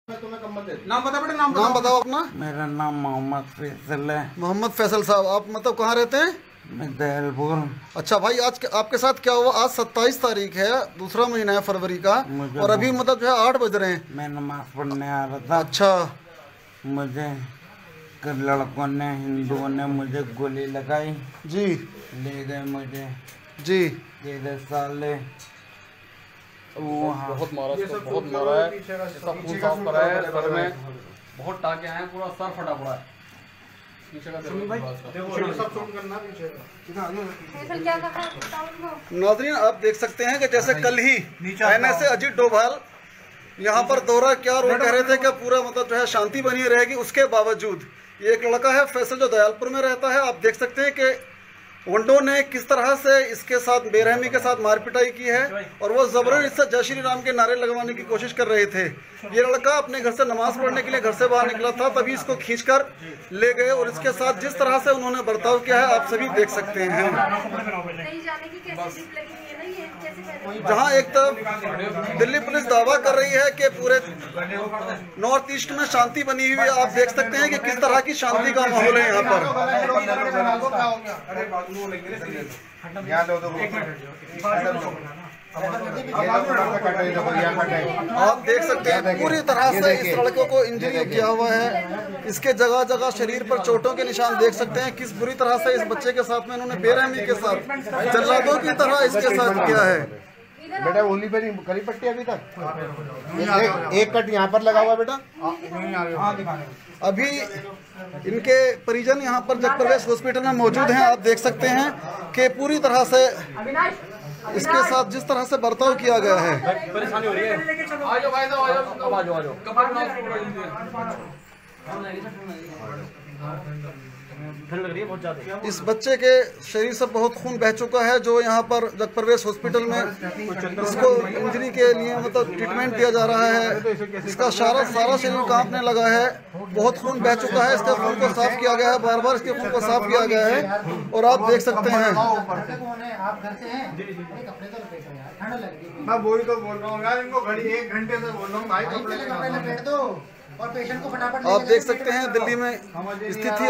नाम बता बेटा, नाम बताओ अपना। मेरा नाम मोहम्मद फैसल है। मोहम्मद फैसल साहब, आप मतलब कहाँ रहते हैं? मैं दयालपुर। अच्छा भाई, आज आपके साथ क्या हुआ? आज 27 तारीख है, दूसरा महीना है फरवरी का, और अभी मतलब जो है 8 बज रहे हैं। मैं नमाज पढ़ने आ रहा था। अच्छा। मुझे लड़कों ने, हिंदुओं ने मुझे गोली लगाई जी। ले गए मुझे जी। 13 साल। बहुत मारा, बहुत मारा है, सब खून साफ करा है, सर में बहुत टाके आए हैं, पूरा सर फटा पड़ा है। नाज़रीन, आप देख सकते हैं कि जैसे कल ही NSA अजीत डोभाल यहाँ पर दौरा किया और वो कह रहे थे कि पूरा मतलब जो है शांति बनी रहेगी, उसके बावजूद ये एक लड़का है फैसल जो दयालपुर में रहता है। आप देख सकते हैं कि वंडों ने किस तरह से इसके साथ बेरहमी के साथ मारपिटाई की है और वो जबरन इससे जय श्री राम के नारे लगवाने की कोशिश कर रहे थे। ये लड़का अपने घर से नमाज पढ़ने के लिए घर से बाहर निकला था, तभी इसको खींचकर ले गए और इसके साथ जिस तरह से उन्होंने बर्ताव किया है आप सभी देख सकते हैं। जहां एक तरफ दिल्ली पुलिस दावा कर रही है कि पूरे नॉर्थ ईस्ट में शांति बनी हुई है, आप देख सकते हैं कि किस तरह की शांति का माहौल है यहाँ पर। आप देख सकते हैं पूरी तरह से इस लड़के को इंजरी किया हुआ है, इसके जगह जगह शरीर पर चोटों के निशान देख सकते हैं। किस बुरी तरह से इस बच्चे के साथ में इन्होंने बेरहमी के साथ जल्लादों की तरह इसके साथ किया है। बेटा उंगली पे नहीं करी पट्टी अभी तक, एक कट यहाँ पर लगा हुआ बेटा। अभी इनके परिजन यहाँ पर जगप्रवेश हॉस्पिटल में मौजूद हैं। आप देख सकते हैं कि पूरी तरह से इसके साथ जिस तरह से बर्ताव किया गया है। परेशानी हो रही है। आ जाओ भाई साहब, आ जाओ, आ जाओ। ठंड लग रही है बहुत ज्यादा। इस बच्चे के शरीर से बहुत खून बह चुका है, जो यहाँ पर जगप्रवेश हॉस्पिटल में इसको इंजरी के लिए मतलब ट्रीटमेंट दिया जा रहा है। इसका सारा शरीर कांपने लगा है, बहुत खून बह चुका है। इसके खून को साफ किया गया है, बार बार इसके खून को साफ किया गया है और आप देख सकते हैं। मैं वही तो बोल रहा हूँ यार, इनको घड़ी 1 घंटे से बोल रहा हूँ भाई, कपड़े दो और पेशेंट को फटाफट। आप देख सकते हैं दिल्ली में स्थिति